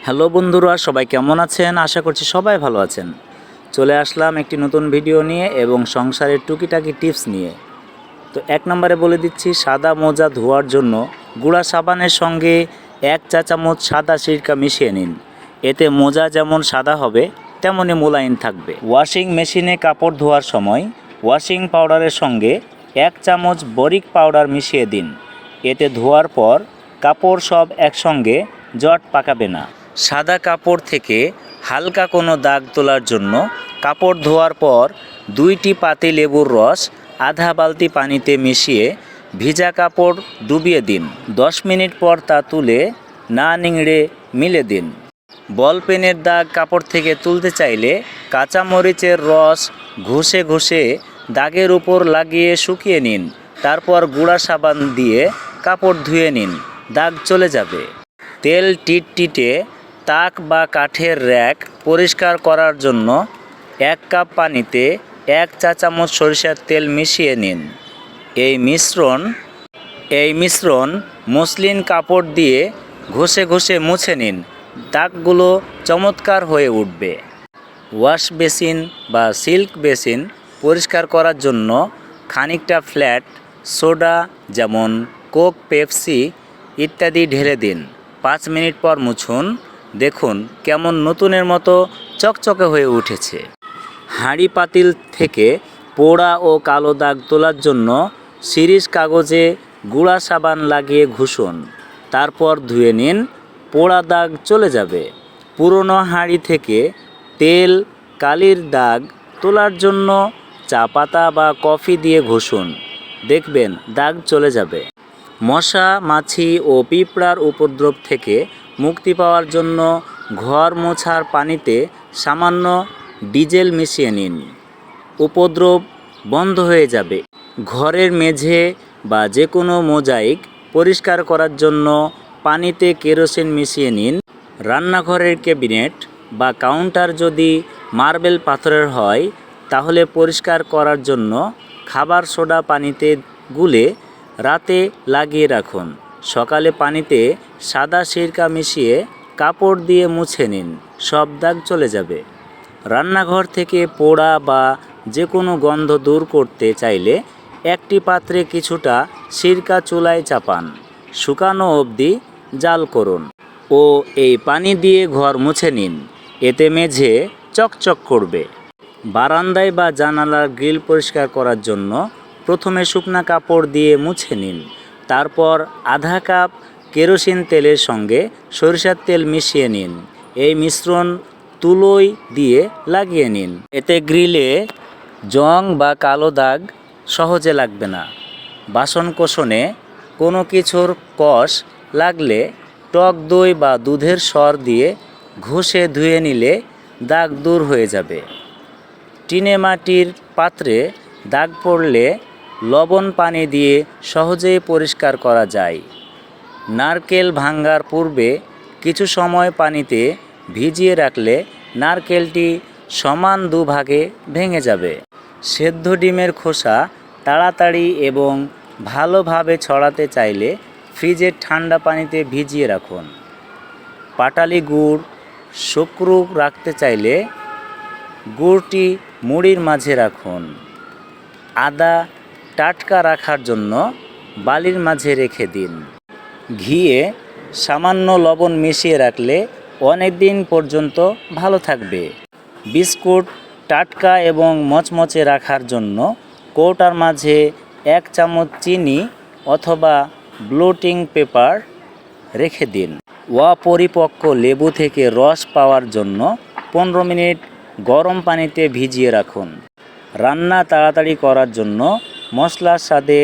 Hello বন্ধুরা, সবাই কেমন আছেন? আশা করছি সবাই ভালো আছেন। চলে আসলাম একটি নতুন ভিডিও নিয়ে এবং সংসারের টুকিটাকি টিপস নিয়ে। তো 1 নম্বরে বলে দিচ্ছি, সাদা মোজা ধোয়ার জন্য গুঁড়া সাবানের সঙ্গে 1 চা চামচ সাদা সিরকা মিশিয়ে নিন। এতে মোজা যেমন সাদা হবে তেমনই মোলায়েম থাকবে। ওয়াশিং মেশিনে কাপড় ধোয়ার সময় ওয়াশিং পাউডারের সঙ্গে 1 চামচ বরিক পাউডার মিশিয়ে দিন। এতে ধোয়ার পর কাপড় সব একসঙ্গে জট পাকাবে না। সাদা কাপড় থেকে হালকা কোনো দাগ তোলার জন্য কাপড় ধোয়ার পর 2টি পাতি লেবুর রস আধা বালতি পানিতে মিশিয়ে ভিজা কাপড় ডুবিয়ে দিন। 10 মিনিট পর তা তুলে না নিংড়ে মিলে দিন। বল পেনের দাগ কাপড় থেকে তুলতে চাইলে কাঁচামরিচের রস ঘষে ঘষে দাগের উপর লাগিয়ে শুকিয়ে নিন। তারপর গুঁড়া সাবান দিয়ে কাপড় ধুয়ে নিন, দাগ চলে যাবে। তেল টিটটিটে তাক বা কাঠের র্যাক পরিষ্কার করার জন্য 1 কাপ পানিতে 1 চা চামচ সরিষার তেল মিশিয়ে নিন। এই মিশ্রণ মসলিন কাপড় দিয়ে ঘষে ঘষে মুছে নিন, দাগগুলো চমৎকার হয়ে উঠবে। ওয়াশ বেসিন বা সিল্ক বেসিন পরিষ্কার করার জন্য খানিকটা ফ্ল্যাট সোডা যেমন কোক, পেপসি ইত্যাদি ঢেলে দিন। 5 মিনিট পর মুছুন, দেখুন কেমন নতুনের মতো চকচকে হয়ে উঠেছে। হাঁড়ি পাতিল থেকে পোড়া ও কালো দাগ তোলার জন্য শিরিষ কাগজে গুঁড়া সাবান লাগিয়ে ঘষুন, তারপর ধুয়ে নিন, পোড়া দাগ চলে যাবে। পুরনো হাঁড়ি থেকে তেল কালির দাগ তোলার জন্য চা পাতা বা কফি দিয়ে ঘষুন, দেখবেন দাগ চলে যাবে। মশা, মাছি ও পিঁপড়ার উপদ্রব থেকে মুক্তি পাওয়ার জন্য ঘর মোছার পানিতে সামান্য ডিজেল মিশিয়ে নিন, উপদ্রব বন্ধ হয়ে যাবে। ঘরের মেঝে বা যে কোনো মোজাইক পরিষ্কার করার জন্য পানিতে কেরোসিন মিশিয়ে নিন। রান্নাঘরের ক্যাবিনেট বা কাউন্টার যদি মার্বেল পাথরের হয় তাহলে পরিষ্কার করার জন্য খাবার সোডা পানিতে গুলে রাতে লাগিয়ে রাখুন। সকালে পানিতে সাদা সিরকা মিশিয়ে কাপড় দিয়ে মুছে নিন, সব দাগ চলে যাবে। রান্নাঘর থেকে পোড়া বা যে কোনো গন্ধ দূর করতে চাইলে একটি পাত্রে কিছুটা সিরকা চুলায় চাপান, শুকানো অবধি জাল করুন ও এই পানি দিয়ে ঘর মুছে নিন, এতে মেঝে চকচক করবে। বারান্দায় বা জানালার গ্রিল পরিষ্কার করার জন্য প্রথমে শুকনা কাপড় দিয়ে মুছে নিন, তারপর আধা কাপ কেরোসিন তেলের সঙ্গে সরিষার তেল মিশিয়ে নিন। এই মিশ্রণ তুলোয় দিয়ে লাগিয়ে নিন, এতে গ্রিলে জং বা কালো দাগ সহজে লাগবে না। বাসনকোসনে কোনো কিছুর কষ লাগলে টক দই বা দুধের সর দিয়ে ঘষে ধুয়ে নিলে দাগ দূর হয়ে যাবে। টিনে মাটির পাত্রে দাগ পড়লে লবণ পানি দিয়ে সহজেই পরিষ্কার করা যায়। নারকেল ভাঙার পূর্বে কিছু সময় পানিতে ভিজিয়ে রাখলে নারকেলটি সমান দুভাগে ভেঙে যাবে। সেদ্ধ ডিমের খোসা তাড়াতাড়ি এবং ভালোভাবে ছড়াতে চাইলে ফ্রিজের ঠান্ডা পানিতে ভিজিয়ে রাখুন। পাটালি গুড় শুকনো রাখতে চাইলে গুড়টি মুড়ির মাঝে রাখুন। আদা টাটকা রাখার জন্য বালির মাঝে রেখে দিন। ঘিয়ে সামান্য লবণ মিশিয়ে রাখলে অনেক দিন পর্যন্ত ভালো থাকবে। বিস্কুট টাটকা এবং মচমচে রাখার জন্য কৌটার মাঝে 1 চামচ চিনি অথবা ব্লটিং পেপার রেখে দিন। অপরিপক্ক লেবু থেকে রস পাওয়ার জন্য 15 মিনিট গরম পানিতে ভিজিয়ে রাখুন। রান্না তাড়াতাড়ি করার জন্য মশলার সাথে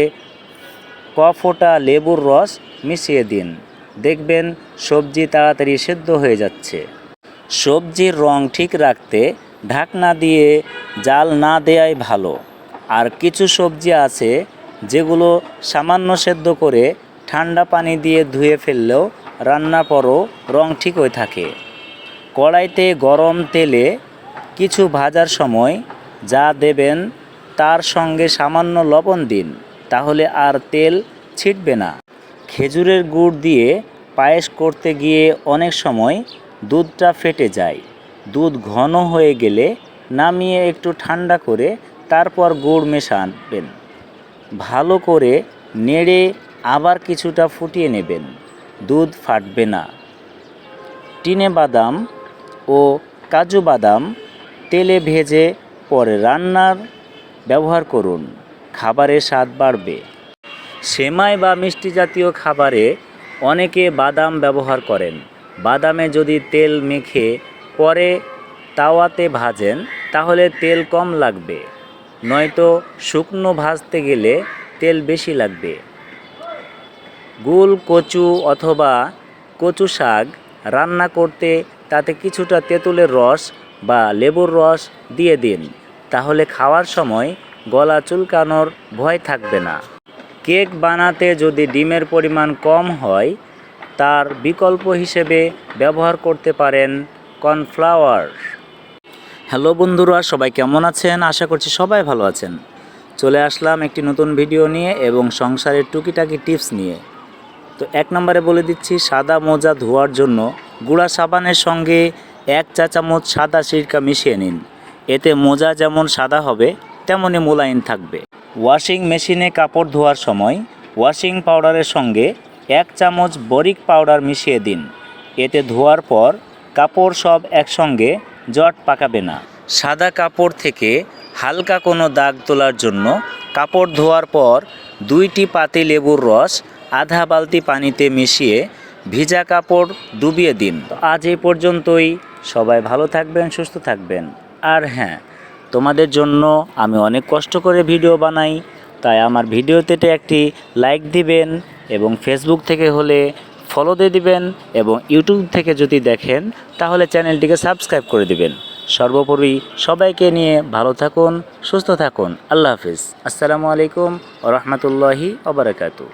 কফোটা লেবুর রস মিশিয়ে দিন, দেখবেন সবজি তাড়াতাড়ি সেদ্ধ হয়ে যাচ্ছে। সবজির রং ঠিক রাখতে ঢাকনা দিয়ে জাল না দেয়াই ভালো। আর কিছু সবজি আছে যেগুলো সামান্য সেদ্ধ করে ঠান্ডা পানি দিয়ে ধুয়ে ফেললেও রান্নার পরও রং ঠিক হয়ে থাকে। কড়াইতে গরম তেলে কিছু ভাজার সময় যা দেবেন তার সঙ্গে সামান্য লবণ দিন, তাহলে আর তেল ছিটবে না। খেজুরের গুড় দিয়ে পায়েস করতে গিয়ে অনেক সময় দুধটা ফেটে যায়। দুধ ঘন হয়ে গেলে নামিয়ে একটু ঠান্ডা করে তারপর গুড় মেশাবেন। ভালো করে নেড়ে আবার কিছুটা ফুটিয়ে নেবেন। দুধ ফাটবে না। টিনে বাদাম ও কাজু বাদাম তেলে ভেজে পরে রান্নার ব্যবহার করুন, খাবারের স্বাদ বাড়বে। সেমাই বা মিষ্টি জাতীয় খাবারে অনেকে বাদাম ব্যবহার করেন। বাদামে যদি তেল মেখে পরে তাওয়াতে ভাজেন তাহলে তেল কম লাগবে, নয়তো শুকনো ভাজতে গেলে তেল বেশি লাগবে। গুল কচু অথবা কচু শাক রান্না করতে তাতে কিছুটা তেঁতুলের রস বা লেবুর রস দিয়ে দিন, তাহলে খাওয়ার সময় গলা চুলকানোর ভয় থাকবে না। কেক বানাতে যদি ডিমের পরিমাণ কম হয় তার বিকল্প হিসেবে ব্যবহার করতে পারেন কর্নফ্লাওয়ার। হ্যালো বন্ধুরা, সবাই কেমন আছেন? আশা করছি সবাই ভালো আছেন। চলে আসলাম একটি নতুন ভিডিও নিয়ে এবং সংসারের টুকিটাকি টিপস নিয়ে। তো 1 নম্বরে বলে দিচ্ছি, সাদা মোজা ধোয়ার জন্য গুঁড়া সাবানের সঙ্গে 1 চা চামচ সাদা সিরকা মিশিয়ে নিন। এতে মোজা যেমন সাদা হবে তেমনই মোলায়েম থাকবে। ওয়াশিং মেশিনে কাপড় ধোয়ার সময় ওয়াশিং পাউডারের সঙ্গে 1 চামচ বরিক পাউডার মিশিয়ে দিন। এতে ধোয়ার পর কাপড় সব একসঙ্গে জট পাকাবে না। সাদা কাপড় থেকে হালকা কোনো দাগ তোলার জন্য কাপড় ধোয়ার পর 2টি পাতি লেবুর রস আধা বালতি পানিতে মিশিয়ে ভিজা কাপড় ডুবিয়ে দিন। আজ এই পর্যন্তই। সবাই ভালো থাকবেন, সুস্থ থাকবেন। আর হ্যাঁ, তোমাদের জন্য আমি অনেক কষ্ট করে ভিডিও বানাই, তাই আমার ভিডিওতে একটি লাইক দিবেন এবং ফেসবুক থেকে হলে ফলো দিয়ে দিবেন এবং ইউটিউব থেকে যদি দেখেন তাহলে চ্যানেলটিকে সাবস্ক্রাইব করে দিবেন। সর্বোপরি সবাইকে নিয়ে ভালো থাকুন, সুস্থ থাকুন। আল্লাহ হাফিজ। আসসালামু আলাইকুম ওয়া রাহমাতুল্লাহি ওয়া বারাকাতুহু।